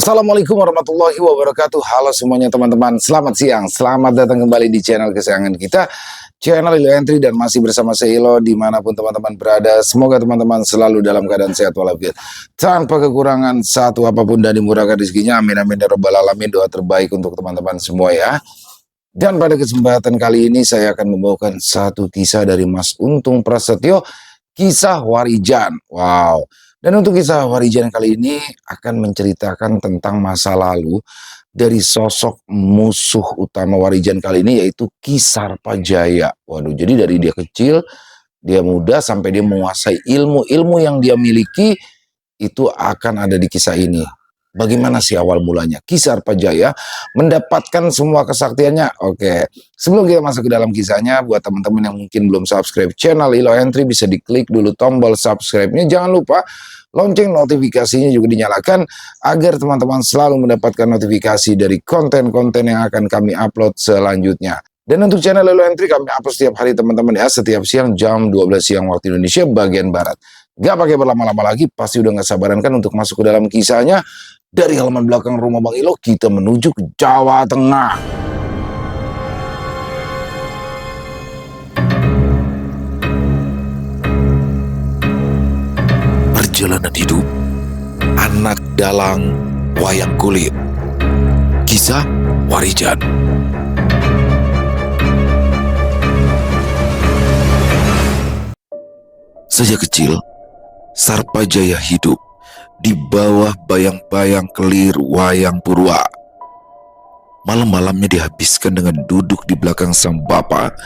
Assalamualaikum warahmatullahi wabarakatuh. Halo semuanya teman-teman, selamat siang. Selamat datang kembali di channel kesayangan kita, channel Ilo Entry, dan masih bersama saya Ilo dimanapun teman-teman berada. Semoga teman-teman selalu dalam keadaan sehat walafiat, tanpa kekurangan satu apapun, dan dimurahkan rezekinya. Amin amin ya rabbal alamin. Doa terbaik untuk teman-teman semua ya. Dan pada kesempatan kali ini saya akan membawakan satu kisah dari Mas Untung Prasetyo, kisah Warijan. Wow. Dan untuk kisah Warijan kali ini akan menceritakan tentang masa lalu dari sosok musuh utama Warijan kali ini, yaitu Ki Sarpajaya. Waduh, jadi dari dia kecil, dia muda, sampai dia menguasai ilmu-ilmu yang dia miliki, itu akan ada di kisah ini. Bagaimana sih awal mulanya Ki Sarpajaya mendapatkan semua kesaktiannya? Oke, sebelum kita masuk ke dalam kisahnya, buat teman-teman yang mungkin belum subscribe channel Ilo Entry, bisa diklik dulu tombol subscribe-nya. Jangan lupa lonceng notifikasinya juga dinyalakan, agar teman-teman selalu mendapatkan notifikasi dari konten-konten yang akan kami upload selanjutnya. Dan untuk channel Ilo Entry kami upload setiap hari teman-teman ya, setiap siang jam 12 siang waktu Indonesia bagian Barat. Gak pakai berlama-lama lagi, pasti udah gak sabaran kan untuk masuk ke dalam kisahnya. Dari halaman belakang rumah Bang Ilo, kita menuju ke Jawa Tengah. Perjalanan hidup anak dalang wayang kulit. Kisah Warijan. Sejak kecil, Sarpajaya hidup di bawah bayang-bayang kelir wayang purwa. Malam-malamnya dihabiskan dengan duduk di belakang sang bapak,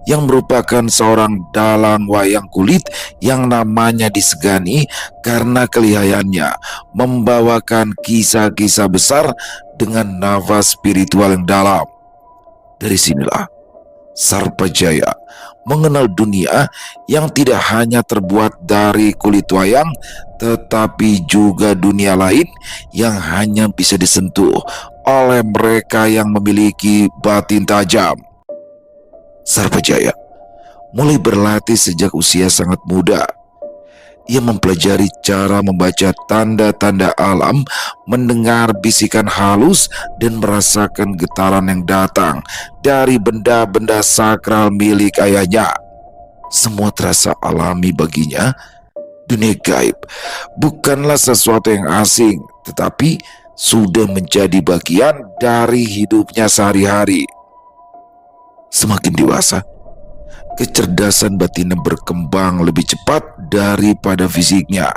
yang merupakan seorang dalang wayang kulit yang namanya disegani karena kelihayannya membawakan kisah-kisah besar dengan nafas spiritual yang dalam. Dari sinilah Sarpajaya mengenal dunia yang tidak hanya terbuat dari kulit wayang, tetapi juga dunia lain yang hanya bisa disentuh oleh mereka yang memiliki batin tajam. Sarpajaya mulai berlatih sejak usia sangat muda. Ia mempelajari cara membaca tanda-tanda alam, mendengar bisikan halus, dan merasakan getaran yang datang dari benda-benda sakral milik ayahnya. Semua terasa alami baginya. Dunia gaib bukanlah sesuatu yang asing, tetapi sudah menjadi bagian dari hidupnya sehari-hari. Semakin dewasa, kecerdasan batinnya berkembang lebih cepat daripada fisiknya.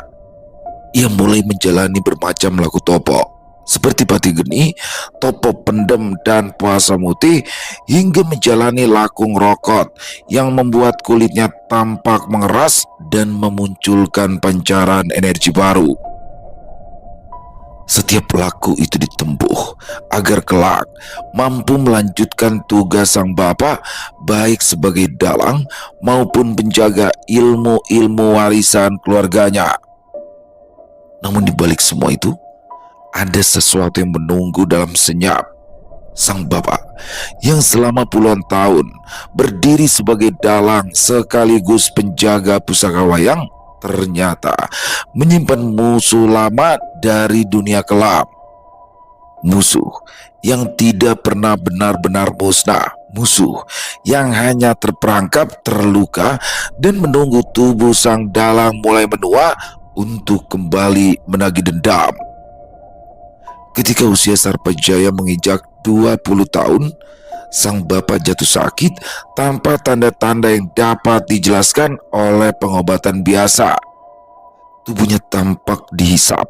Ia mulai menjalani bermacam laku topo, seperti pati geni, topo pendem, dan puasa mutih, hingga menjalani laku ngerokot yang membuat kulitnya tampak mengeras dan memunculkan pancaran energi baru. Setiap laku itu ditempuh agar kelak mampu melanjutkan tugas sang bapak, baik sebagai dalang maupun penjaga ilmu-ilmu warisan keluarganya. Namun di balik semua itu, ada sesuatu yang menunggu dalam senyap. Sang bapak yang selama puluhan tahun berdiri sebagai dalang sekaligus penjaga pusaka wayang, ternyata menyimpan musuh lama dari dunia kelam. Musuh yang tidak pernah benar-benar musnah. Musuh yang hanya terperangkap, terluka, dan menunggu tubuh sang dalang mulai menua untuk kembali menagih dendam. Ketika usia Sarpajaya menginjak 20 tahun, sang bapak jatuh sakit tanpa tanda-tanda yang dapat dijelaskan oleh pengobatan biasa. Tubuhnya tampak dihisap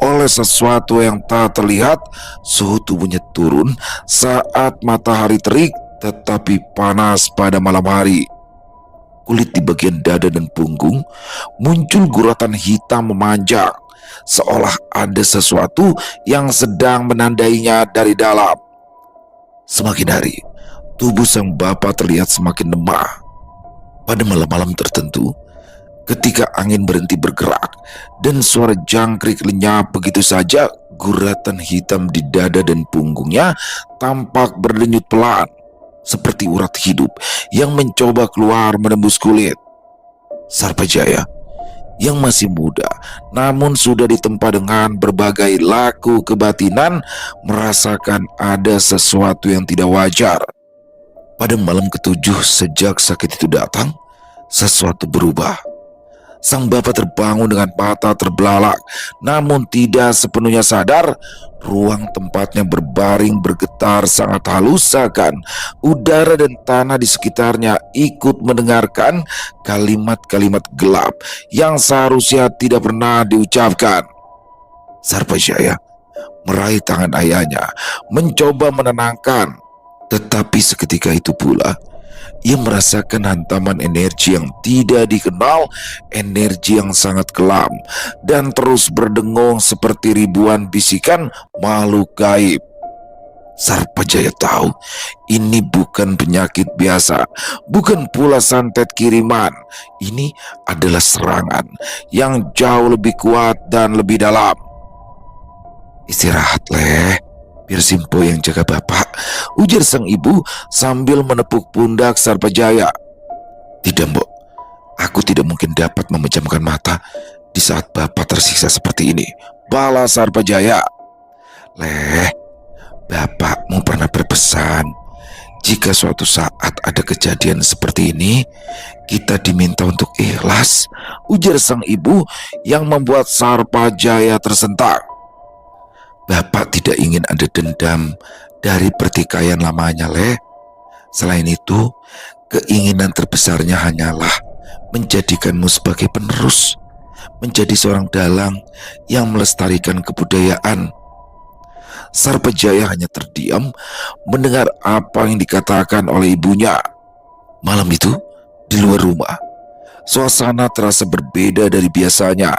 oleh sesuatu yang tak terlihat. Suhu tubuhnya turun saat matahari terik, tetapi panas pada malam hari. Kulit di bagian dada dan punggung muncul guratan hitam memanjang, seolah ada sesuatu yang sedang menandainya dari dalam. Semakin hari, tubuh sang bapak terlihat semakin lemah. Pada malam-malam tertentu, ketika angin berhenti bergerak dan suara jangkrik lenyap begitu saja, guratan hitam di dada dan punggungnya tampak berdenyut pelan, seperti urat hidup yang mencoba keluar menembus kulit. Sarpajaya yang masih muda, namun sudah ditempa dengan berbagai laku kebatinan, merasakan ada sesuatu yang tidak wajar. Pada malam ketujuh sejak sakit itu datang, sesuatu berubah. Sang bapak terbangun dengan mata terbelalak, namun tidak sepenuhnya sadar. Ruang tempatnya berbaring bergetar sangat halus, seakan udara dan tanah di sekitarnya ikut mendengarkan kalimat-kalimat gelap yang seharusnya tidak pernah diucapkan. Sarpajaya meraih tangan ayahnya, mencoba menenangkan. Tetapi seketika itu pula, ia merasakan hantaman energi yang tidak dikenal, energi yang sangat kelam dan terus berdengung seperti ribuan bisikan makhluk gaib. Sarpajaya tahu ini bukan penyakit biasa, bukan pula santet kiriman. Ini adalah serangan yang jauh lebih kuat dan lebih dalam. Istirahat, Leh. Biar Simpo yang jaga bapak, ujar sang ibu sambil menepuk pundak Sarpajaya. Tidak, Mbok. Aku tidak mungkin dapat memejamkan mata di saat bapak tersiksa seperti ini, balas Sarpajaya. Leh, bapakmu pernah berpesan, jika suatu saat ada kejadian seperti ini, kita diminta untuk ikhlas, ujar sang ibu yang membuat Sarpajaya tersentak. Bapak tidak ingin ada dendam dari pertikaian lamanya, Leh. Selain itu, keinginan terbesarnya hanyalah menjadikanmu sebagai penerus, menjadi seorang dalang yang melestarikan kebudayaan. Sarpajaya hanya terdiam mendengar apa yang dikatakan oleh ibunya. Malam itu, di luar rumah, suasana terasa berbeda dari biasanya.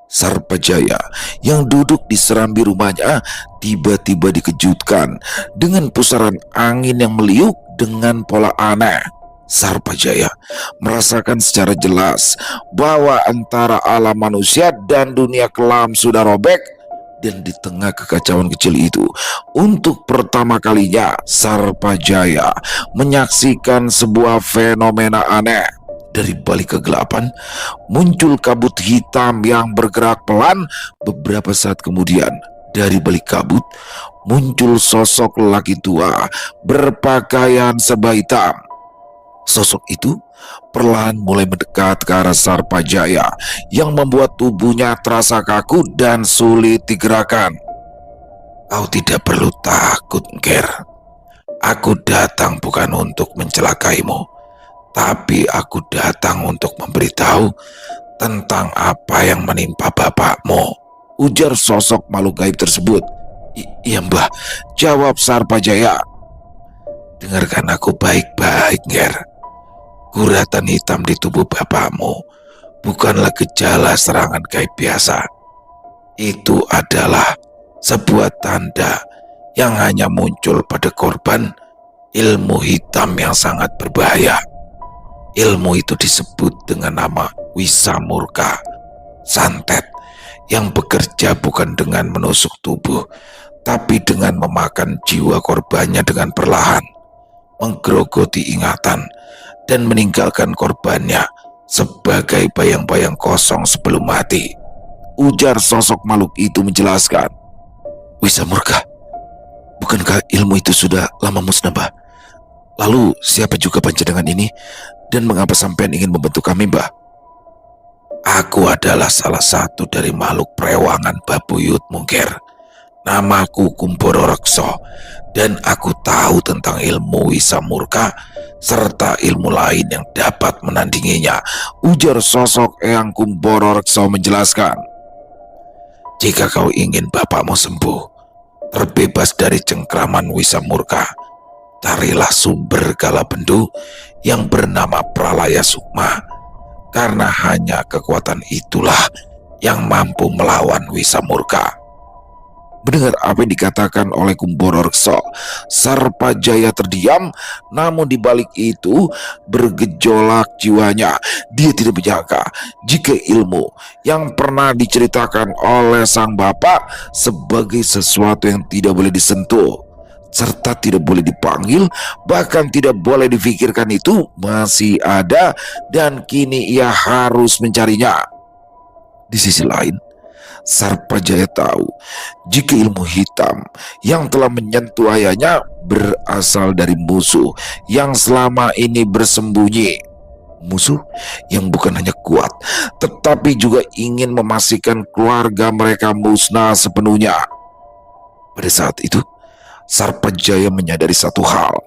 Sarpajaya yang duduk di serambi rumahnya tiba-tiba dikejutkan dengan pusaran angin yang meliuk dengan pola aneh. Sarpajaya merasakan secara jelas bahwa antara alam manusia dan dunia kelam sudah robek. Dan di tengah kekacauan kecil itu, untuk pertama kalinya Sarpajaya menyaksikan sebuah fenomena aneh. Dari balik kegelapan muncul kabut hitam yang bergerak pelan. Beberapa saat kemudian, dari balik kabut muncul sosok lelaki tua berpakaian serba hitam. Sosok itu perlahan mulai mendekat ke arah Sarpajaya yang membuat tubuhnya terasa kaku dan sulit digerakkan. Kau tidak perlu takut, Nger. Aku datang bukan untuk mencelakaimu, tapi aku datang untuk memberitahu tentang apa yang menimpa bapakmu, ujar sosok makhluk gaib tersebut. Iya, Mbah, jawab Sarpajaya. Dengarkan aku baik-baik, Nger. Guratan hitam di tubuh bapakmu bukanlah gejala serangan gaib biasa. Itu adalah sebuah tanda yang hanya muncul pada korban ilmu hitam yang sangat berbahaya. Ilmu itu disebut dengan nama Wisamurka, santet yang bekerja bukan dengan menusuk tubuh, tapi dengan memakan jiwa korbannya dengan perlahan, menggerogoti ingatan, dan meninggalkan korbannya sebagai bayang-bayang kosong sebelum mati, ujar sosok makhluk itu menjelaskan. Wisamurka, bukankah ilmu itu sudah lama musnah, Mbah? Lalu siapa juga panjenengan ini? Dan mengapa sampean ingin membentuk kami, Mbah? Aku adalah salah satu dari makhluk perewangan Babuyut, Mungkir. Namaku Kumboro Rekso, dan aku tahu tentang ilmu Wisamurka serta ilmu lain yang dapat menandinginya, ujar sosok Eyang Kumboro Rekso menjelaskan. Jika kau ingin bapakmu sembuh, terbebas dari cengkraman Wisamurka, carilah sumber Galabendu yang bernama Pralaya Sukma, karena hanya kekuatan itulah yang mampu melawan Wisamurka. Mendengar apa yang dikatakan oleh Kumboro Rekso, Sarpajaya terdiam, namun di balik itu bergejolak jiwanya. Dia tidak menyangka jika ilmu yang pernah diceritakan oleh sang bapak sebagai sesuatu yang tidak boleh disentuh serta tidak boleh dipanggil, bahkan tidak boleh difikirkan itu masih ada, dan kini ia harus mencarinya. Di sisi lain, Sarpajaya tahu jika ilmu hitam yang telah menyentuh ayahnya berasal dari musuh yang selama ini bersembunyi. Musuh yang bukan hanya kuat, tetapi juga ingin memastikan keluarga mereka musnah sepenuhnya. Pada saat itu, Sarpajaya menyadari satu hal.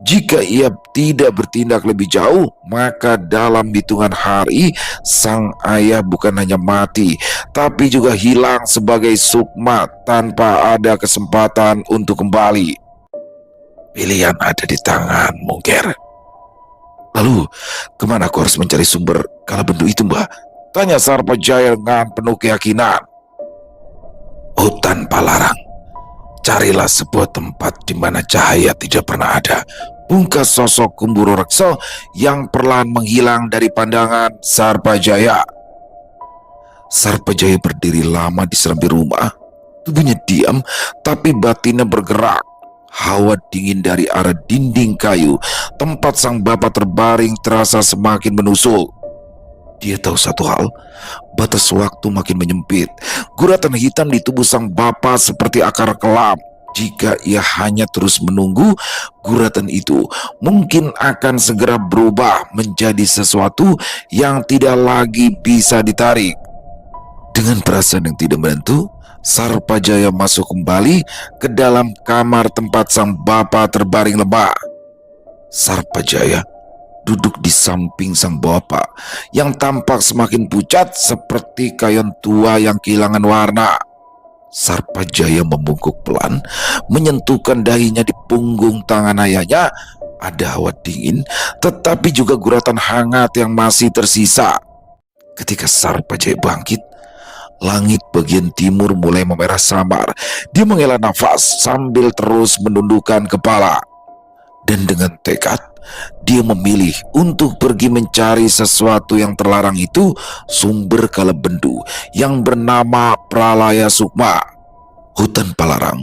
Jika ia tidak bertindak lebih jauh, maka dalam hitungan hari, sang ayah bukan hanya mati, tapi juga hilang sebagai sukma tanpa ada kesempatan untuk kembali. Pilihan ada di tanganmu, Ger. Lalu, kemana aku harus mencari sumber kala bendu itu, Mbah? Tanya Sarpajaya dengan penuh keyakinan. Hutan Palarang. Carilah sebuah tempat di mana cahaya tidak pernah ada. Pungkas sosok Kumburo Rekso yang perlahan menghilang dari pandangan Sarpajaya. Sarpajaya berdiri lama di serambi rumah. Tubuhnya diam, tapi batinnya bergerak. Hawa dingin dari arah dinding kayu tempat sang bapak terbaring terasa semakin menusuk. Dia tahu satu hal, batas waktu makin menyempit. Guratan hitam di tubuh sang bapa seperti akar kelam. Jika ia hanya terus menunggu, guratan itu mungkin akan segera berubah menjadi sesuatu yang tidak lagi bisa ditarik. Dengan perasaan yang tidak menentu, Sarpajaya masuk kembali ke dalam kamar tempat sang bapa terbaring lemah. Sarpajaya duduk di samping sang bapak yang tampak semakin pucat seperti kayon tua yang kehilangan warna. Sarpajaya membungkuk pelan, menyentuhkan dahinya di punggung tangan ayahnya. Ada hawa dingin, tetapi juga guratan hangat yang masih tersisa. Ketika Sarpajaya bangkit, langit bagian timur mulai memerah samar. Dia menghela nafas sambil terus menundukkan kepala. Dan dengan tekad, dia memilih untuk pergi mencari sesuatu yang terlarang itu, sumber kala bendu yang bernama Pralaya Sukma. Hutan Palarang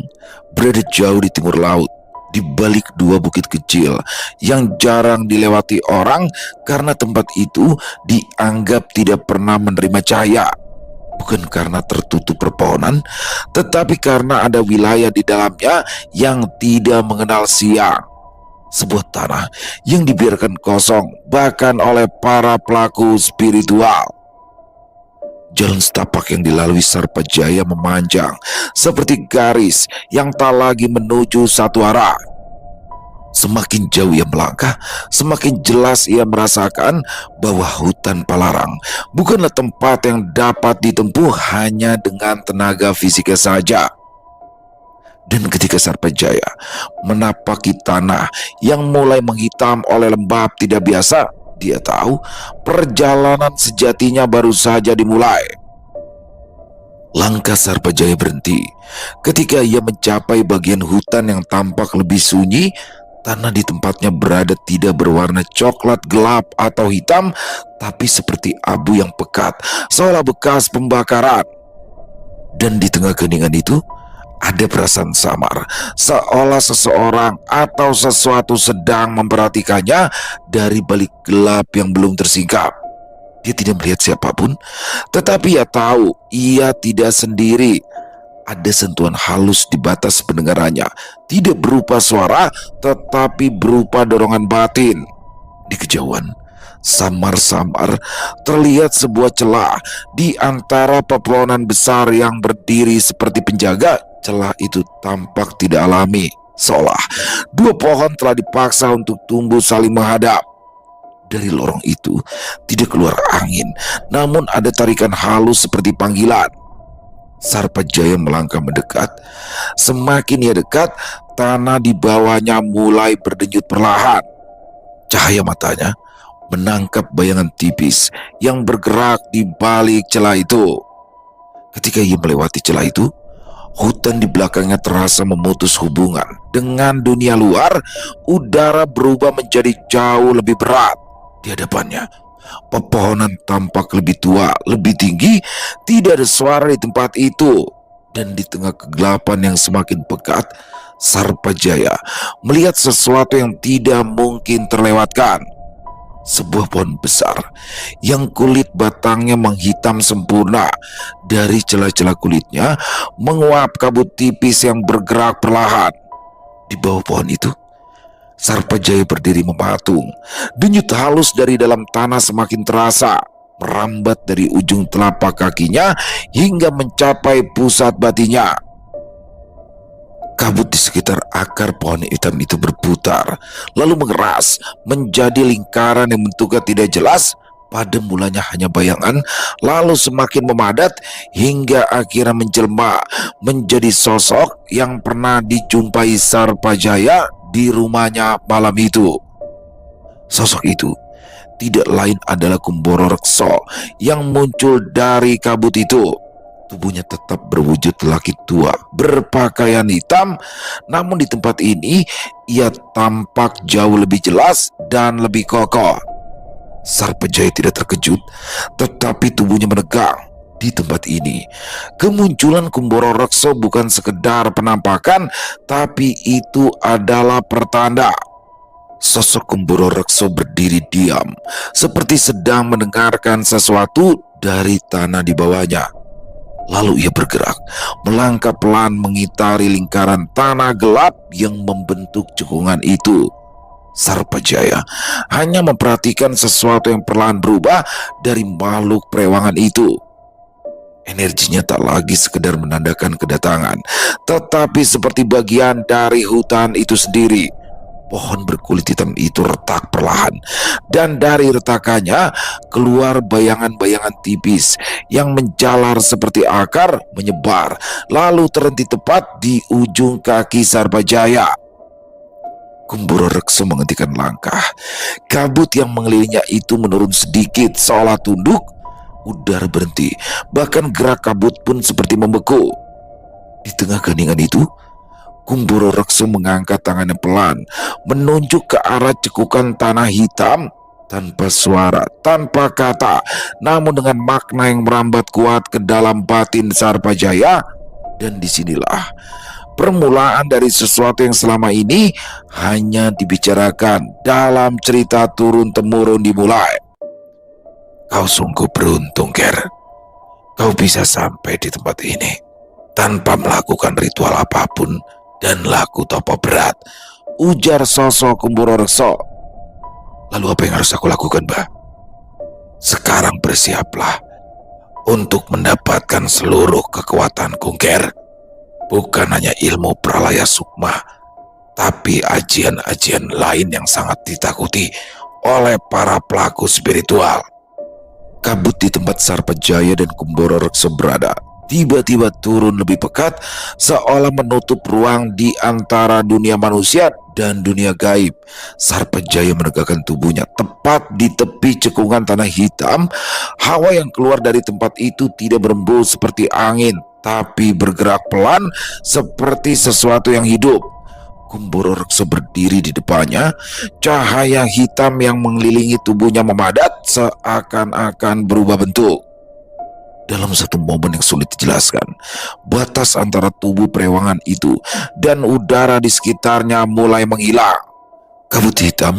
berada jauh di timur laut, di balik dua bukit kecil yang jarang dilewati orang karena tempat itu dianggap tidak pernah menerima cahaya. Bukan karena tertutup perpohonan, tetapi karena ada wilayah di dalamnya yang tidak mengenal siang. Sebuah tanah yang dibiarkan kosong bahkan oleh para pelaku spiritual. Jalan setapak yang dilalui Sarpajaya memanjang seperti garis yang tak lagi menuju satu arah. Semakin jauh ia melangkah, semakin jelas ia merasakan bahwa hutan Palarang bukanlah tempat yang dapat ditempuh hanya dengan tenaga fisiknya saja. Dan ketika Sarpajaya menapaki tanah yang mulai menghitam oleh lembab tidak biasa, dia tahu perjalanan sejatinya baru saja dimulai. Langkah Sarpajaya berhenti ketika ia mencapai bagian hutan yang tampak lebih sunyi. Tanah di tempatnya berada tidak berwarna coklat gelap atau hitam, tapi seperti abu yang pekat, seolah bekas pembakaran. Dan di tengah keheningan itu, ada perasaan samar, seolah seseorang atau sesuatu sedang memperhatikannya dari balik gelap yang belum tersingkap. Dia tidak melihat siapapun, tetapi ia tahu ia tidak sendiri. Ada sentuhan halus di batas pendengarannya, tidak berupa suara, tetapi berupa dorongan batin. Di kejauhan, samar-samar terlihat sebuah celah di antara pepohonan besar yang berdiri seperti penjaga. Celah itu tampak tidak alami, seolah dua pohon telah dipaksa untuk tumbuh saling menghadap. Dari lorong itu tidak keluar angin, namun ada tarikan halus seperti panggilan. Sarpajaya melangkah mendekat. Semakin ia dekat, tanah di bawahnya mulai berdenyut perlahan. Cahaya matanya menangkap bayangan tipis yang bergerak di balik celah itu. Ketika ia melewati celah itu, hutan di belakangnya terasa memutus hubungan dengan dunia luar. Udara berubah menjadi jauh lebih berat. Di hadapannya, pepohonan tampak lebih tua, lebih tinggi. Tidak ada suara di tempat itu. Dan di tengah kegelapan yang semakin pekat, Sarpajaya melihat sesuatu yang tidak mungkin terlewatkan. Sebuah pohon besar yang kulit batangnya menghitam sempurna. Dari celah-celah kulitnya menguap kabut tipis yang bergerak perlahan. Di bawah pohon itu, Sarpajaya berdiri mematung. Denyut halus dari dalam tanah semakin terasa, merambat dari ujung telapak kakinya hingga mencapai pusat batinnya. Kabut di sekitar akar pohon hitam itu berputar, lalu mengeras menjadi lingkaran yang bentuknya tidak jelas. Pada mulanya hanya bayangan, lalu semakin memadat hingga akhirnya menjelma menjadi sosok yang pernah dijumpai Sarpajaya di rumahnya malam itu. Sosok itu tidak lain adalah Kumboro Rekso yang muncul dari kabut itu. Tubuhnya tetap berwujud laki tua berpakaian hitam, namun di tempat ini ia tampak jauh lebih jelas dan lebih kokoh. Sarpajaya tidak terkejut, tetapi tubuhnya menegang. Di tempat ini, kemunculan Kumboro Rekso bukan sekedar penampakan, tapi itu adalah pertanda. Sosok Kumboro Rekso berdiri diam, seperti sedang mendengarkan sesuatu dari tanah di bawahnya. Lalu ia bergerak, melangkah pelan mengitari lingkaran tanah gelap yang membentuk cekungan itu. Sarpajaya hanya memperhatikan sesuatu yang perlahan berubah dari makhluk perewangan itu. Energinya tak lagi sekedar menandakan kedatangan, tetapi seperti bagian dari hutan itu sendiri. Pohon berkulit hitam itu retak perlahan, dan dari retakannya keluar bayangan-bayangan tipis yang menjalar seperti akar menyebar, lalu terhenti tepat di ujung kaki Sarpajaya. Kumboro Rekso menghentikan langkah. Kabut yang mengelilinginya itu menurun sedikit seolah tunduk. Udara berhenti, bahkan gerak kabut pun seperti membeku. Di tengah keheningan itu, Kumboro Rekso mengangkat tangannya pelan, menunjuk ke arah cekukan tanah hitam tanpa suara, tanpa kata, namun dengan makna yang merambat kuat ke dalam batin Sarpajaya. Dan disinilah permulaan dari sesuatu yang selama ini hanya dibicarakan dalam cerita turun-temurun dimulai. Kau sungguh beruntung, Ger. Kau bisa sampai di tempat ini tanpa melakukan ritual apapun dan laku topo berat, ujar sosok Kumboro Rekso. Lalu apa yang harus aku lakukan, Mbah? Sekarang bersiaplah untuk mendapatkan seluruh kekuatan Ger. Bukan hanya ilmu pralaya sukma, tapi ajian-ajian lain yang sangat ditakuti oleh para pelaku spiritual. Kabut di tempat Sarpajaya dan Kumboro Rekso berada tiba-tiba turun lebih pekat, seolah menutup ruang di antara dunia manusia dan dunia gaib. Sarpajaya menegakkan tubuhnya tepat di tepi cekungan tanah hitam. Hawa yang keluar dari tempat itu tidak berembus seperti angin, tapi bergerak pelan seperti sesuatu yang hidup. Kumboro Rekso berdiri di depannya. Cahaya hitam yang mengelilingi tubuhnya memadat seakan-akan berubah bentuk. Dalam satu momen yang sulit dijelaskan, batas antara tubuh perewangan itu dan udara di sekitarnya mulai menghilang. Kabut hitam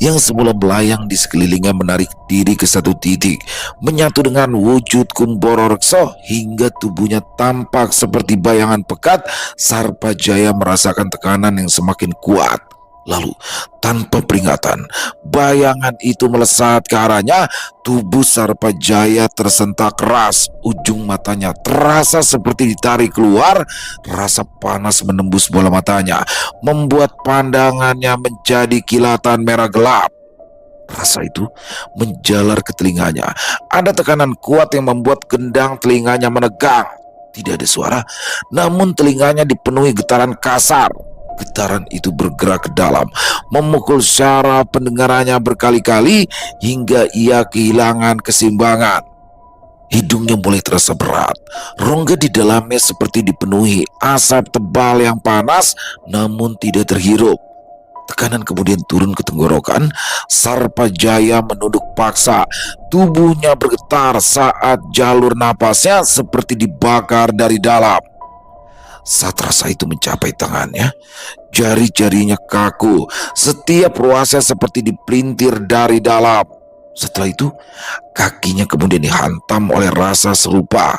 yang semula melayang di sekelilingnya menarik diri ke satu titik, menyatu dengan wujud Kumboro Rekso hingga tubuhnya tampak seperti bayangan pekat. Sarpajaya merasakan tekanan yang semakin kuat. Lalu, tanpa peringatan, bayangan itu melesat ke arahnya. Tubuh Sarpajaya tersentak keras. Ujung matanya terasa seperti ditarik keluar. Rasa panas menembus bola matanya, membuat pandangannya menjadi kilatan merah gelap. Rasa itu menjalar ke telinganya. Ada tekanan kuat yang membuat gendang telinganya menegang. Tidak ada suara, namun telinganya dipenuhi getaran kasar. Getaran itu bergerak ke dalam, memukul syaraf pendengarannya berkali-kali hingga ia kehilangan keseimbangan. Hidungnya mulai terasa berat, rongga di dalamnya seperti dipenuhi asap tebal yang panas namun tidak terhirup. Tekanan kemudian turun ke tenggorokan. Sarpajaya menunduk paksa. Tubuhnya bergetar saat jalur napasnya seperti dibakar dari dalam. Saat rasa itu mencapai tangannya, jari-jarinya kaku, setiap ruasnya seperti dipelintir dari dalam. Setelah itu, kakinya kemudian dihantam oleh rasa serupa.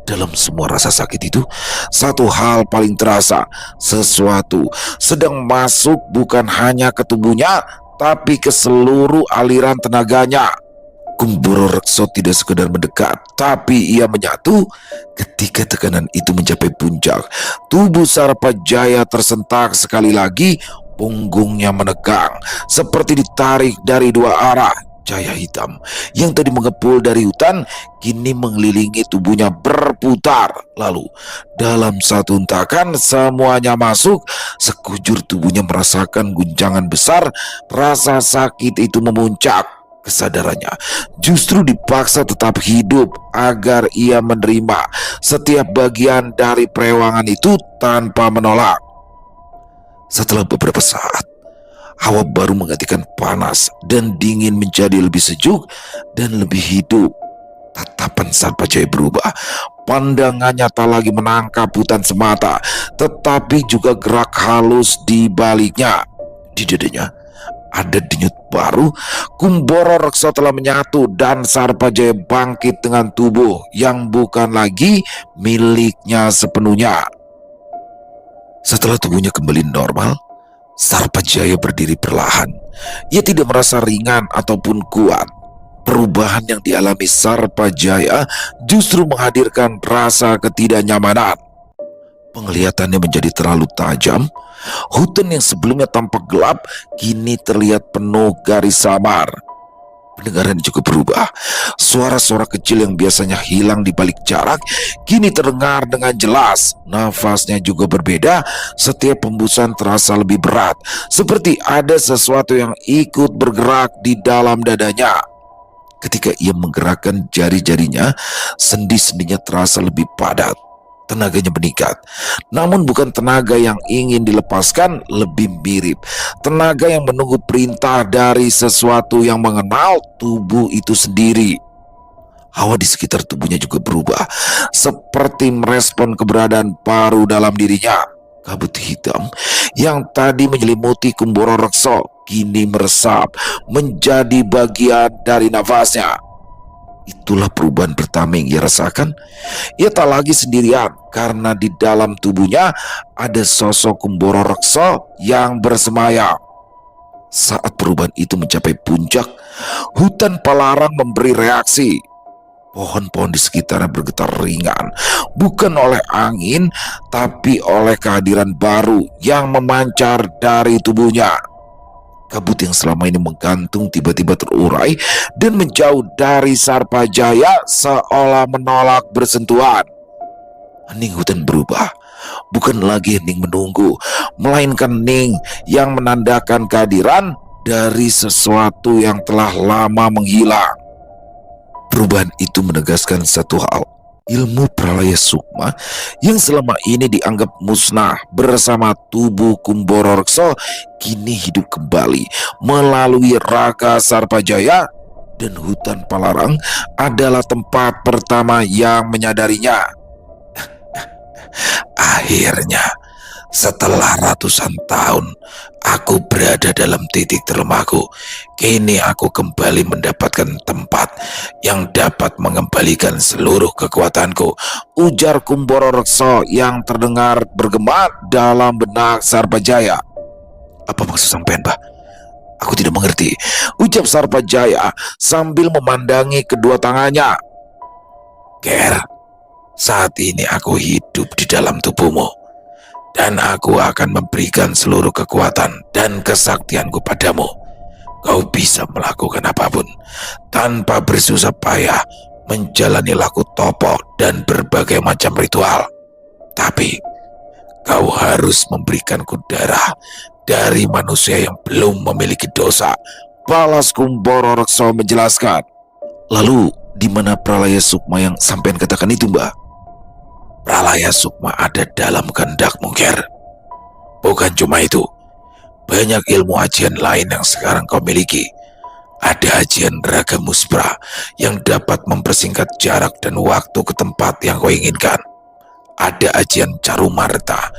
Dalam semua rasa sakit itu, satu hal paling terasa, sesuatu sedang masuk bukan hanya ke tubuhnya, tapi ke seluruh aliran tenaganya. Kumboro Rekso tidak sekedar mendekat, tapi ia menyatu. Ketika tekanan itu mencapai puncak, tubuh Sarpajaya tersentak sekali lagi, punggungnya menegang, seperti ditarik dari dua arah. Cahaya hitam yang tadi mengepul dari hutan kini mengelilingi tubuhnya berputar. Lalu dalam satu hentakan semuanya masuk. Sekujur tubuhnya merasakan guncangan besar. Rasa sakit itu memuncak. Kesadarannya justru dipaksa tetap hidup agar ia menerima setiap bagian dari perewangan itu tanpa menolak. Setelah beberapa saat, hawa baru menggantikan panas dan dingin menjadi lebih sejuk dan lebih hidup. Tatapan Sarpajaya berubah. Pandangannya tak lagi menangkap hutan semata, tetapi juga gerak halus di baliknya. Di dadanya ada denyut baru. Kumboro Rekso telah menyatu dan Sarpajaya bangkit dengan tubuh yang bukan lagi miliknya sepenuhnya. Setelah tubuhnya kembali normal, Sarpajaya berdiri perlahan. Ia tidak merasa ringan ataupun kuat. Perubahan yang dialami Sarpajaya justru menghadirkan rasa ketidaknyamanan. Penglihatannya menjadi terlalu tajam. Hutan yang sebelumnya tampak gelap kini terlihat penuh garis samar. Pendengaran juga berubah. Suara-suara kecil yang biasanya hilang di balik jarak kini terdengar dengan jelas. Nafasnya juga berbeda. Setiap hembusan terasa lebih berat, seperti ada sesuatu yang ikut bergerak di dalam dadanya. Ketika ia menggerakkan jari-jarinya, sendi-sendinya terasa lebih padat. Tenaganya meningkat, namun bukan tenaga yang ingin dilepaskan, lebih mirip tenaga yang menunggu perintah dari sesuatu yang mengenal tubuh itu sendiri. Hawa di sekitar tubuhnya juga berubah, seperti merespon keberadaan baru dalam dirinya. Kabut hitam yang tadi menyelimuti Kumboro Rekso kini meresap menjadi bagian dari nafasnya. Itulah perubahan pertama yang ia rasakan. Ia tak lagi sendirian karena di dalam tubuhnya ada sosok Kumboro Rekso yang bersemayam. Saat perubahan itu mencapai puncak, hutan Palarang memberi reaksi. Pohon-pohon di sekitarnya bergetar ringan, bukan oleh angin, tapi oleh kehadiran baru yang memancar dari tubuhnya. Kabut yang selama ini menggantung tiba-tiba terurai dan menjauh dari Sarpajaya seolah menolak bersentuhan. Hening hutan berubah, bukan lagi hening menunggu, melainkan hening yang menandakan kehadiran dari sesuatu yang telah lama menghilang. Perubahan itu menegaskan satu hal. Ilmu Pralaya Sukma yang selama ini dianggap musnah bersama tubuh Kumboro Rekso kini hidup kembali melalui raga Sarpajaya, dan hutan Palarang adalah tempat pertama yang menyadarinya. Akhirnya, setelah ratusan tahun, aku berada dalam titik terlemahku. Kini aku kembali mendapatkan tempat yang dapat mengembalikan seluruh kekuatanku, ujar Kumboro Rekso yang terdengar bergema dalam benak Sarpajaya. Apa maksud sampean, Bah? Aku tidak mengerti, ucap Sarpajaya sambil memandangi kedua tangannya. Ger, saat ini aku hidup di dalam tubuhmu, dan aku akan memberikan seluruh kekuatan dan kesaktianku padamu. Kau bisa melakukan apapun tanpa bersusah payah menjalani laku topo dan berbagai macam ritual. Tapi kau harus memberikanku darah dari manusia yang belum memiliki dosa, balas Kumboro Rekso menjelaskan. Lalu di mana Pralaya Sukma yang sampean katakan itu, Mbak? Pralaya Sukma ada dalam kehendakmu, Ger. Bukan cuma itu, banyak ilmu ajian lain yang sekarang kau miliki. Ada ajian Raga Muspra yang dapat mempersingkat jarak dan waktu ke tempat yang kau inginkan. ada ajian Carumarta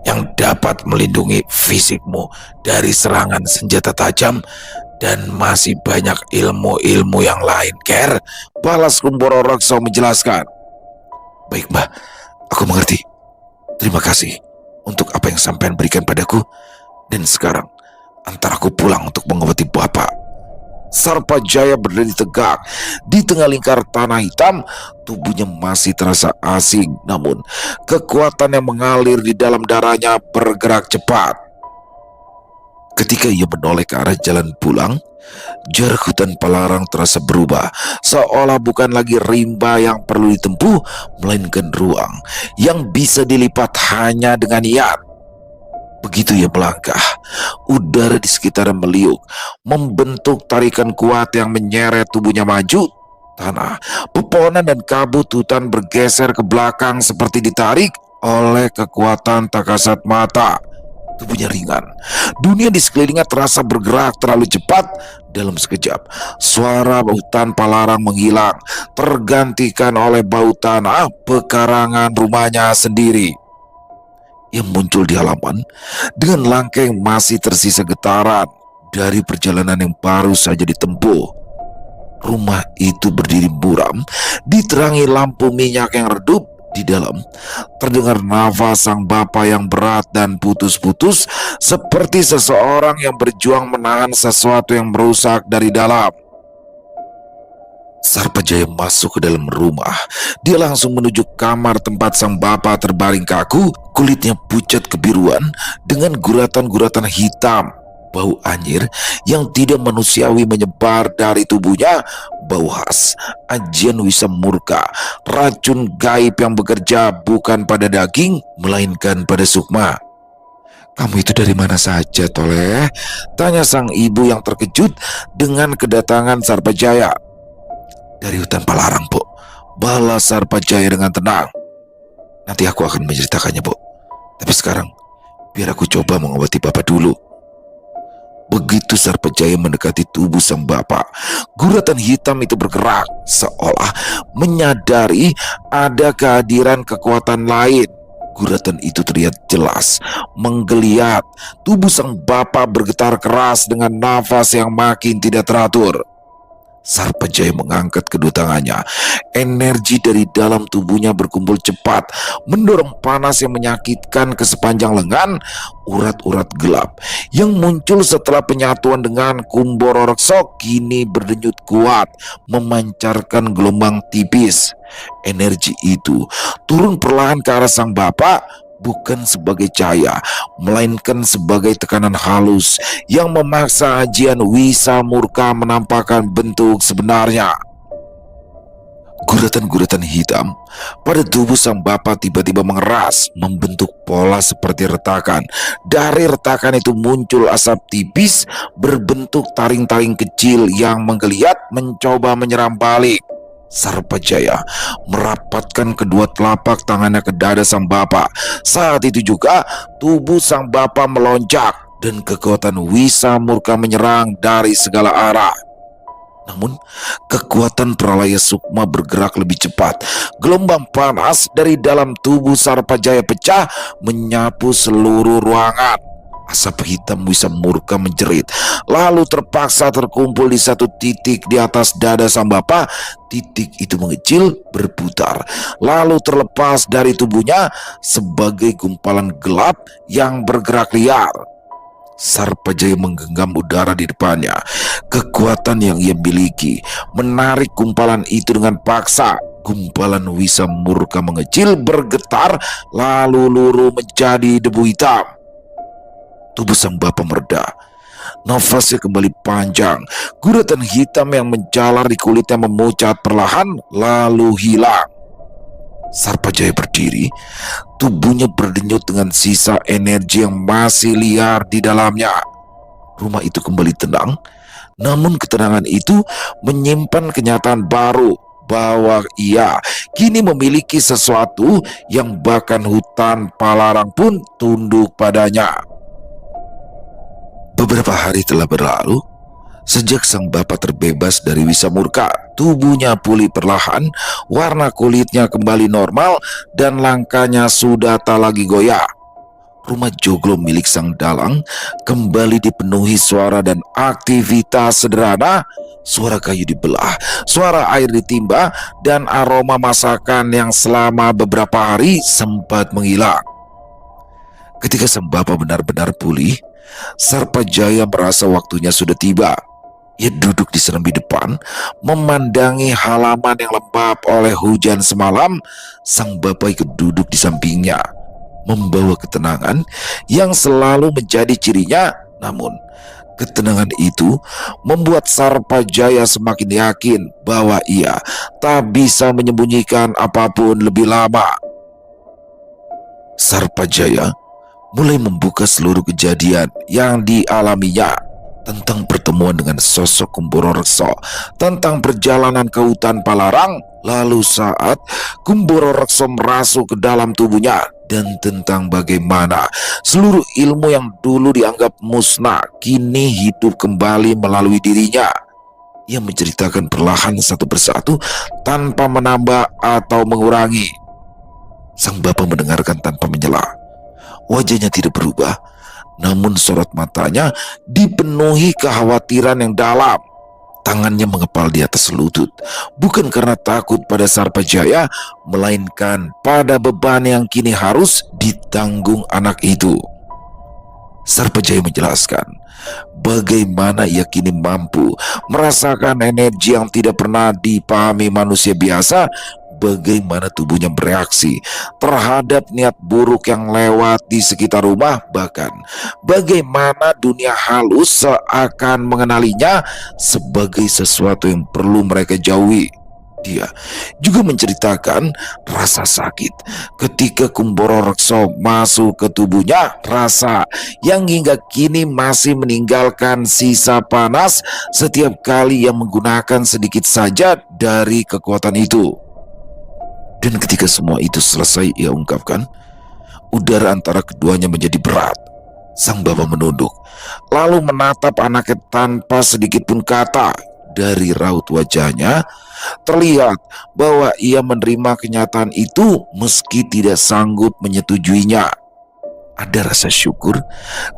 yang dapat melindungi fisikmu dari serangan senjata tajam dan masih banyak ilmu-ilmu yang lain, Ker. Balas Kumboro Raksa menjelaskan. Baik, Mbah, aku mengerti. Terima kasih untuk apa yang sampean berikan padaku. Dan sekarang, antar aku pulang untuk mengobati Bapak. Sarpajaya berdiri tegak di tengah lingkar tanah hitam. Tubuhnya masih terasa asing, namun kekuatan yang mengalir di dalam darahnya bergerak cepat. Ketika ia menoleh ke arah jalan pulang, jarak hutan Palarang terasa berubah, seolah bukan lagi rimba yang perlu ditempuh, melainkan ruang yang bisa dilipat hanya dengan niat. Begitu ia melangkah, udara di sekitarnya meliuk, membentuk tarikan kuat yang menyeret tubuhnya maju. Tanah, pepohonan dan kabut hutan bergeser ke belakang seperti ditarik oleh kekuatan tak kasat mata. Tubuhnya ringan. Dunia di sekelilingnya terasa bergerak terlalu cepat. Dalam sekejap, suara hutan Palarang menghilang, tergantikan oleh bau tanah pekarangan rumahnya sendiri. Yang muncul di halaman dengan langkah yang masih tersisa getaran dari perjalanan yang baru saja ditempuh. Rumah itu berdiri buram, diterangi lampu minyak yang redup. Di dalam terdengar nafas sang bapa yang berat dan putus-putus, seperti seseorang yang berjuang menahan sesuatu yang merusak dari dalam. Sarpajaya masuk ke dalam rumah. Dia langsung menuju kamar tempat sang bapa terbaring kaku, kulitnya pucat kebiruan dengan guratan-guratan hitam. Bau anyir yang tidak manusiawi menyebar dari tubuhnya. Bau khas ajian Wisa Murka, racun gaib yang bekerja bukan pada daging melainkan pada sukma. Kamu itu dari mana saja, Toleh? Tanya sang ibu yang terkejut dengan kedatangan Sarpajaya. Dari hutan Palarang, Bu. Balas Sarpajaya dengan tenang. Nanti aku akan menceritakannya, Bu. Tapi sekarang, biar aku coba mengobati Bapak dulu. Begitu Sarpajaya mendekati tubuh sang bapak, guratan hitam itu bergerak, seolah menyadari ada kehadiran kekuatan lain. Guratan itu terlihat jelas, menggeliat. Tubuh sang bapak bergetar keras dengan nafas yang makin tidak teratur. Sarpajaya mengangkat kedua tangannya. Energi dari dalam tubuhnya berkumpul cepat, mendorong panas yang menyakitkan ke sepanjang lengan. Urat-urat gelap yang muncul setelah penyatuan dengan Kumboro Raksa kini berdenyut kuat, memancarkan gelombang tipis. Energi itu turun perlahan ke arah sang bapak, bukan sebagai cahaya, melainkan sebagai tekanan halus yang memaksa ajian Wisa Murka menampakkan bentuk sebenarnya. Guratan-guratan hitam pada tubuh sang bapak tiba-tiba mengeras, membentuk pola seperti retakan. Dari retakan itu muncul asap tipis berbentuk taring-taring kecil yang menggeliat mencoba menyerang balik. Sarpajaya merapatkan kedua telapak tangannya ke dada sang bapak. Saat itu juga tubuh sang bapak melonjak dan kekuatan Wisa Murka menyerang dari segala arah. Namun kekuatan Pralaya Sukma bergerak lebih cepat. Gelombang panas dari dalam tubuh Sarpajaya pecah, menyapu seluruh ruangan. Asap hitam Wisa Murka menjerit, lalu terpaksa terkumpul di satu titik di atas dada sang bapak. Titik itu mengecil, berputar, lalu terlepas dari tubuhnya sebagai gumpalan gelap yang bergerak liar. Sarpajaya menggenggam udara di depannya. Kekuatan yang ia miliki menarik gumpalan itu dengan paksa. Gumpalan Wisa Murka mengecil, bergetar, lalu luruh menjadi debu hitam. Tubuh sang bapak mereda. Nafasnya kembali panjang. Guratan hitam yang menjalar di kulitnya memucat perlahan, lalu hilang. Sarpajaya berdiri. Tubuhnya berdenyut dengan sisa energi yang masih liar di dalamnya. Rumah itu kembali tenang. Namun ketenangan itu menyimpan kenyataan baru, bahwa ia kini memiliki sesuatu yang bahkan hutan Palarang pun tunduk padanya. Beberapa hari telah berlalu. Sejak sang bapak terbebas dari wisa murka, tubuhnya pulih perlahan, warna kulitnya kembali normal, dan langkahnya sudah tak lagi goyah. Rumah joglo milik sang dalang kembali dipenuhi suara dan aktivitas sederhana, suara kayu dibelah, suara air ditimba, dan aroma masakan yang selama beberapa hari sempat menghilang. Ketika sang bapak benar-benar pulih, Sarpajaya merasa waktunya sudah tiba. Ia duduk di serambi depan, memandangi halaman yang lembab oleh hujan semalam. Sang bapak ikut duduk di sampingnya, membawa ketenangan yang selalu menjadi cirinya. Namun, ketenangan itu membuat Sarpajaya semakin yakin bahwa ia tak bisa menyembunyikan apapun lebih lama. Sarpajaya mulai membuka seluruh kejadian yang dialaminya, tentang pertemuan dengan sosok Kumboro Rekso, tentang perjalanan ke hutan Palarang, lalu saat Kumboro Rekso merasuk ke dalam tubuhnya, dan tentang bagaimana seluruh ilmu yang dulu dianggap musnah kini hidup kembali melalui dirinya. Ia menceritakan perlahan satu persatu tanpa menambah atau mengurangi. Sang bapak mendengarkan tanpa menyela. Wajahnya tidak berubah, namun sorot matanya dipenuhi kekhawatiran yang dalam. Tangannya mengepal di atas lutut, bukan karena takut pada Sarpajaya, melainkan pada beban yang kini harus ditanggung anak itu. Sarpajaya menjelaskan bagaimana ia kini mampu merasakan energi yang tidak pernah dipahami manusia biasa, bagaimana tubuhnya bereaksi terhadap niat buruk yang lewat di sekitar rumah, bahkan bagaimana dunia halus seakan mengenalinya sebagai sesuatu yang perlu mereka jauhi. Dia juga menceritakan rasa sakit ketika Kumboro Rekso masuk ke tubuhnya, rasa yang hingga kini masih meninggalkan sisa panas setiap kali ia menggunakan sedikit saja dari kekuatan itu. Dan ketika semua itu selesai ia ungkapkan, udara antara keduanya menjadi berat. Sang bapak menunduk, lalu menatap anaknya tanpa sedikit pun kata. Dari raut wajahnya terlihat bahwa ia menerima kenyataan itu meski tidak sanggup menyetujuinya. Ada rasa syukur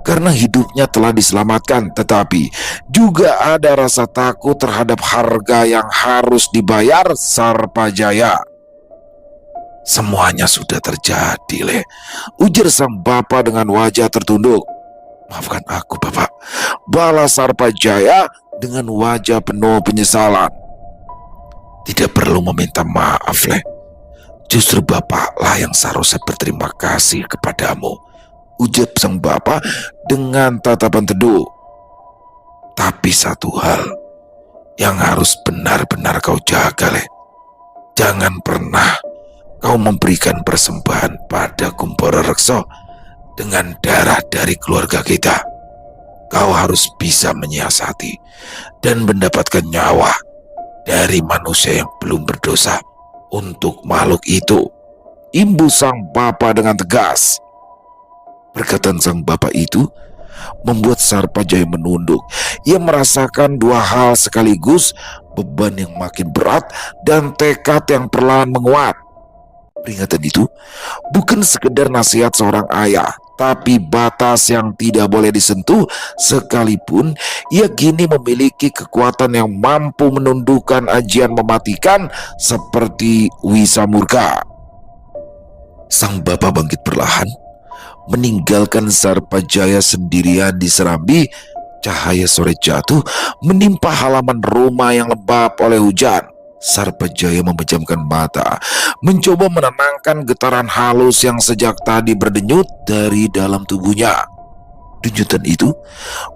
karena hidupnya telah diselamatkan, tetapi juga ada rasa takut terhadap harga yang harus dibayar Sarpajaya. Semuanya sudah terjadi, Le, ujar sang bapak dengan wajah tertunduk. Maafkan aku, Bapak, balas Sarpajaya dengan wajah penuh penyesalan. Tidak perlu meminta maaf, Le. Justru Bapaklah yang seharusnya berterima kasih kepadamu, ujar sang bapak dengan tatapan teduh. Tapi satu hal yang harus benar-benar kau jaga, Le. Jangan pernah kau memberikan persembahan pada Kumboro Rekso dengan darah dari keluarga kita. Kau harus bisa menyiasati dan mendapatkan nyawa dari manusia yang belum berdosa untuk makhluk itu, imbu sang bapak dengan tegas. Perkataan sang bapak itu membuat Sarpajaya menunduk. Ia merasakan dua hal sekaligus, beban yang makin berat dan tekad yang perlahan menguat. Peringatan itu bukan sekedar nasihat seorang ayah, tapi batas yang tidak boleh disentuh, sekalipun ia kini memiliki kekuatan yang mampu menundukkan ajian mematikan seperti wisa murka. Sang bapak bangkit perlahan, meninggalkan Sarpajaya sendirian di serambi. Cahaya sore jatuh menimpa halaman rumah yang lembab oleh hujan. Sarpajaya memejamkan mata, mencoba menenangkan getaran halus yang sejak tadi berdenyut dari dalam tubuhnya. Denyutan itu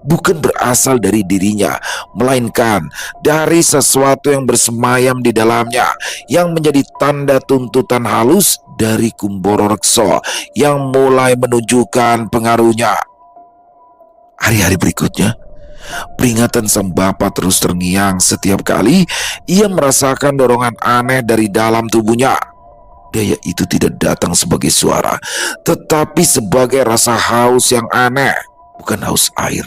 bukan berasal dari dirinya, melainkan dari sesuatu yang bersemayam di dalamnya, yang menjadi tanda tuntutan halus dari Kumboro Rekso yang mulai menunjukkan pengaruhnya. Hari-hari berikutnya, peringatan sang bapak terus terngiang setiap kali ia merasakan dorongan aneh dari dalam tubuhnya. Daya itu tidak datang sebagai suara, tetapi sebagai rasa haus yang aneh. bukan haus air,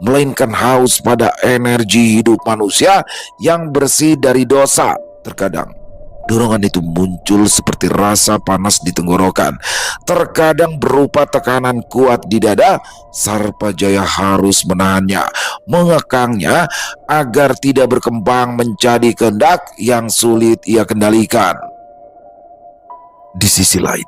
melainkan haus pada energi hidup manusia yang bersih dari dosa. Terkadang dorongan itu muncul seperti rasa panas di tenggorokan, terkadang berupa tekanan kuat di dada. Sarpajaya harus menahannya, mengekangnya agar tidak berkembang menjadi kehendak yang sulit ia kendalikan. Di sisi lain,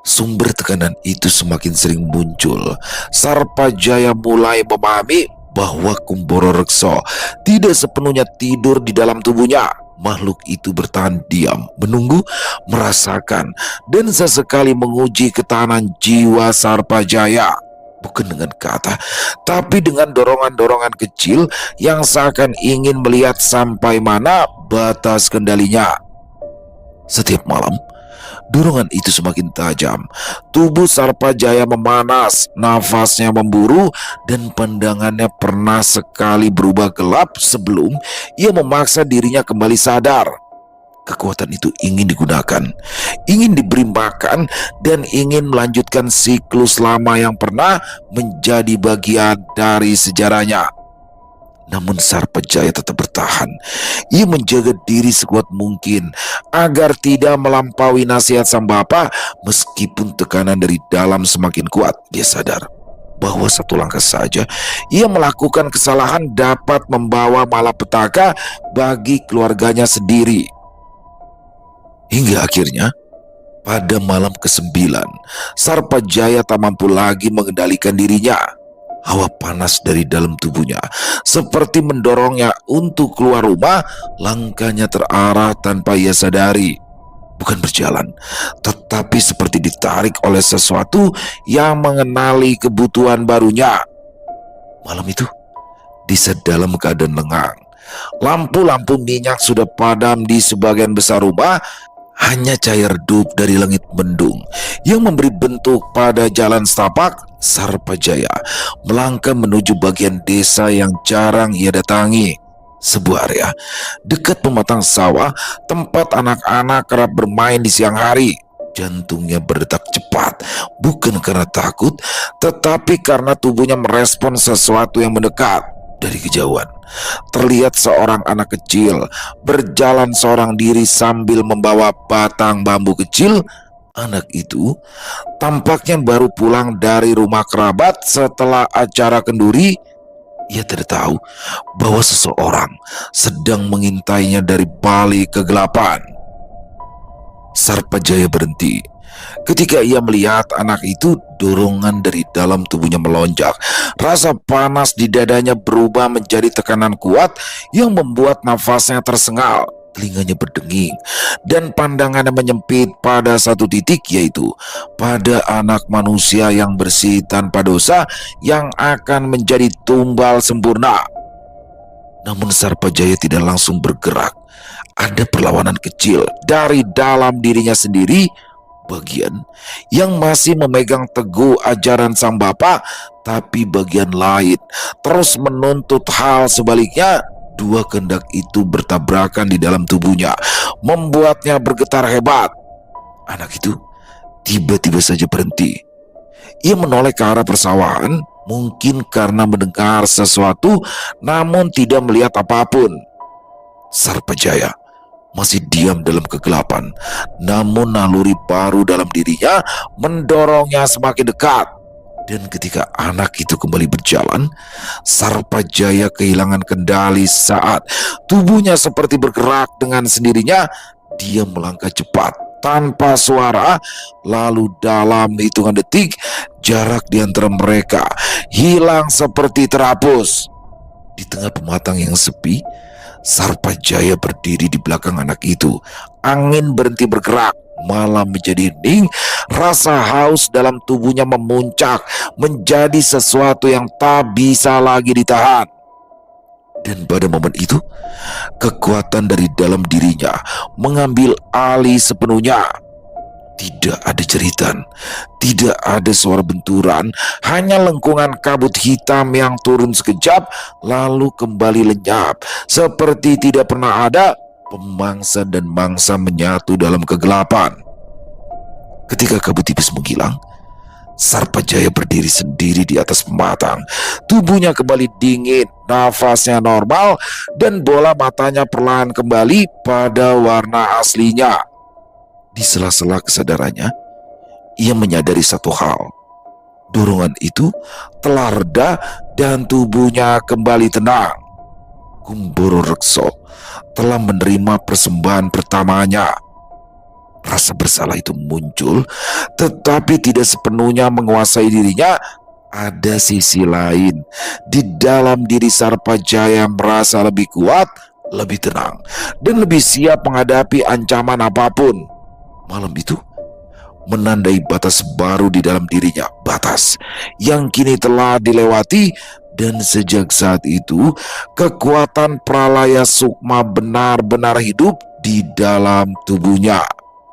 sumber tekanan itu semakin sering muncul. Sarpajaya mulai memahami bahwa Kumboro Rekso tidak sepenuhnya tidur di dalam tubuhnya. Makhluk itu bertahan diam, menunggu, merasakan, dan sesekali menguji ketahanan jiwa Sarpajaya. Bukan dengan kata, tapi dengan dorongan-dorongan kecil yang seakan ingin melihat sampai mana batas kendalinya. Setiap malam, dorongan itu semakin tajam. Tubuh Sarpajaya memanas, nafasnya memburu, dan pandangannya pernah sekali berubah gelap sebelum ia memaksa dirinya kembali sadar. Kekuatan itu ingin digunakan, ingin diberi makan, dan ingin melanjutkan siklus lama yang pernah menjadi bagian dari sejarahnya. Namun Sarpajaya tetap bertahan. Ia menjaga diri sekuat mungkin agar tidak melampaui nasihat sang bapa. Meskipun tekanan dari dalam semakin kuat, dia sadar bahwa satu langkah saja ia melakukan kesalahan dapat membawa malapetaka bagi keluarganya sendiri. Hingga akhirnya pada malam ke-9, Sarpajaya tak mampu lagi mengendalikan dirinya. Hawa panas dari dalam tubuhnya seperti mendorongnya untuk keluar rumah. Langkahnya terarah tanpa ia sadari. Bukan berjalan, tetapi seperti ditarik oleh sesuatu yang mengenali kebutuhan barunya. Malam itu, di dalam keadaan lengang, lampu-lampu minyak sudah padam di sebagian besar rumah. Hanya cahaya redup dari langit mendung yang memberi bentuk pada jalan setapak. Sarpajaya melangkah menuju bagian desa yang jarang ia datangi. Sebuah area dekat pematang sawah tempat anak-anak kerap bermain di siang hari. Jantungnya berdetak cepat, bukan karena takut, tetapi karena tubuhnya merespon sesuatu yang mendekat. Dari kejauhan, terlihat seorang anak kecil berjalan seorang diri sambil membawa batang bambu kecil. Anak itu tampaknya baru pulang dari rumah kerabat setelah acara kenduri. Ia tidak tahu bahwa seseorang sedang mengintainya dari balik kegelapan. Sarpajaya berhenti. Ketika ia melihat anak itu, dorongan dari dalam tubuhnya melonjak. Rasa panas di dadanya berubah menjadi tekanan kuat yang membuat nafasnya tersengal. Telinganya berdenging dan pandangannya menyempit pada satu titik, yaitu pada anak manusia yang bersih tanpa dosa yang akan menjadi tumbal sempurna. Namun Sarpajaya tidak langsung bergerak. Ada perlawanan kecil dari dalam dirinya sendiri, bagian yang masih memegang teguh ajaran sang bapa, tapi bagian lain terus menuntut hal sebaliknya. Dua kehendak itu bertabrakan di dalam tubuhnya, membuatnya bergetar hebat. Anak itu tiba-tiba saja berhenti. Ia menoleh ke arah persawahan, mungkin karena mendengar sesuatu, namun tidak melihat apapun. Sarpajaya masih diam dalam kegelapan, namun naluri baru dalam dirinya mendorongnya semakin dekat. Dan ketika anak itu kembali berjalan, Sarpajaya kehilangan kendali saat tubuhnya seperti bergerak dengan sendirinya. Dia melangkah cepat tanpa suara, lalu dalam hitungan detik jarak di antara mereka hilang seperti terhapus. Di tengah pematang yang sepi, Sarpajaya berdiri di belakang anak itu. Angin berhenti bergerak, malam menjadi hening. Rasa haus dalam tubuhnya memuncak menjadi sesuatu yang tak bisa lagi ditahan. Dan pada momen itu, kekuatan dari dalam dirinya mengambil alih sepenuhnya. Tidak ada jeritan, tidak ada suara benturan, hanya lengkungan kabut hitam yang turun sekejap lalu kembali lenyap, seperti tidak pernah ada. Pemangsa dan mangsa menyatu dalam kegelapan. Ketika kabut tipis menghilang, Sarpajaya berdiri sendiri di atas pematang. Tubuhnya kembali dingin, nafasnya normal, dan bola matanya perlahan kembali pada warna aslinya. Di sela-sela kesadarannya, ia menyadari satu hal. Dorongan itu telah reda dan tubuhnya kembali tenang. Kumboro Rekso telah menerima persembahan pertamanya. Rasa bersalah itu muncul, tetapi tidak sepenuhnya menguasai dirinya. Ada sisi lain di dalam diri Sarpajaya merasa lebih kuat, lebih tenang, dan lebih siap menghadapi ancaman apapun. Malam itu menandai batas baru di dalam dirinya, batas yang kini telah dilewati, dan sejak saat itu kekuatan Pralaya Sukma benar-benar hidup di dalam tubuhnya.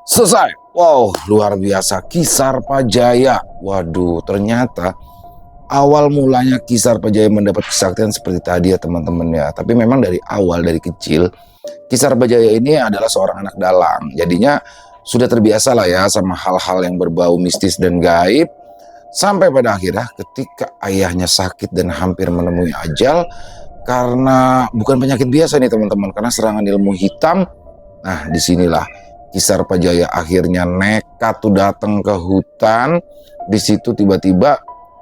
Selesai. Wow, luar biasa. Ki Sarpajaya. Waduh, ternyata awal mulanya Ki Sarpajaya mendapat kesaktian seperti tadi ya teman-teman ya. Tapi memang dari awal, dari kecil, Ki Sarpajaya ini adalah seorang anak dalang. Jadinya sudah terbiasa lah ya sama hal-hal yang berbau mistis dan gaib. Sampai pada akhirnya ketika ayahnya sakit dan hampir menemui ajal. Karena bukan penyakit biasa nih teman-teman, karena serangan ilmu hitam. Nah, disinilah Ki Sarpajaya akhirnya nekat tuh datang ke hutan. Di situ tiba-tiba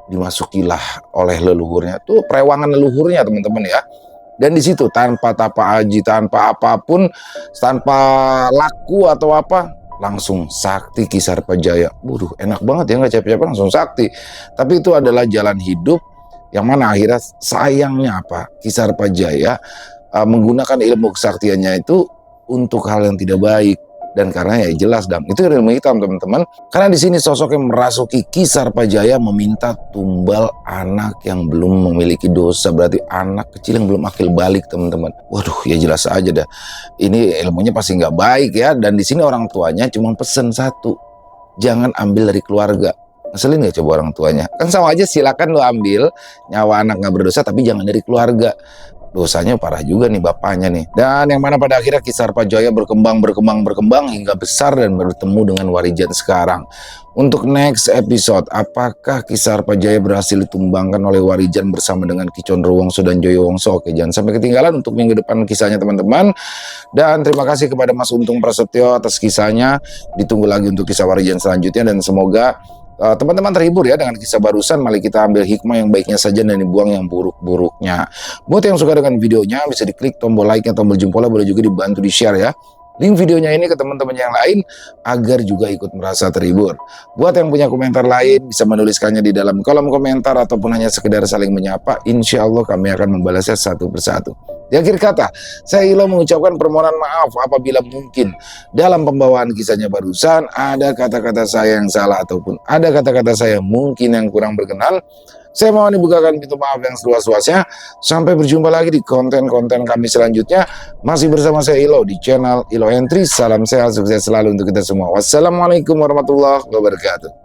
dimasukilah oleh leluhurnya, tuh perewangan leluhurnya teman-teman ya. Dan di situ tanpa tapa aji, tanpa apapun, tanpa laku atau apa, langsung sakti Ki Sarpajaya. Waduh, enak banget ya, nggak capek-capek langsung sakti. Tapi itu adalah jalan hidup yang mana akhirnya sayangnya apa? Ki Sarpajaya menggunakan ilmu kesaktiannya itu untuk hal yang tidak baik. Dan karena ya jelas dam, itu ilmu hitam teman-teman. Karena di sini sosok yang merasuki Ki Sarpajaya meminta tumbal anak yang belum memiliki dosa, berarti anak kecil yang belum akil balik teman-teman. Waduh, ya jelas aja dah. Ini ilmunya pasti nggak baik ya. Dan di sini orang tuanya cuma pesen satu, jangan ambil dari keluarga. Ngeselin gak coba orang tuanya? Kan sama aja, silakan lo ambil nyawa anak nggak berdosa, tapi jangan dari keluarga. Dosanya parah juga nih bapaknya nih. Dan yang mana pada akhirnya Ki Sarpajaya berkembang hingga besar dan bertemu dengan Warijan sekarang. Untuk next episode, apakah Ki Sarpajaya berhasil ditumbangkan oleh Warijan bersama dengan Ki Condrowongso dan Joyowongso? Oke, jangan sampai ketinggalan untuk minggu depan kisahnya teman-teman. Dan terima kasih kepada Mas Untung Prasetyo atas kisahnya. Ditunggu lagi untuk kisah Warijan selanjutnya, dan semoga teman-teman terhibur ya dengan kisah barusan. Mari kita ambil hikmah yang baiknya saja dan dibuang yang buruk-buruknya. Buat yang suka dengan videonya, bisa diklik tombol like-nya, tombol jempolnya, boleh juga dibantu di-share ya link videonya ini ke teman-teman yang lain agar juga ikut merasa terhibur. Buat yang punya komentar lain, bisa menuliskannya di dalam kolom komentar ataupun hanya sekedar saling menyapa. Insya Allah kami akan membalasnya satu persatu. Di akhir kata, saya Ilo mengucapkan permohonan maaf apabila mungkin dalam pembawaan kisahnya barusan ada kata-kata saya yang salah ataupun ada kata-kata saya mungkin yang kurang berkenan. Saya mohon dibukakan pintu maaf yang seluas-luasnya. Sampai berjumpa lagi di konten-konten kami selanjutnya. Masih bersama saya Ilo di channel Ilo Entry. Salam sehat, sukses selalu untuk kita semua. Wassalamualaikum warahmatullahi wabarakatuh.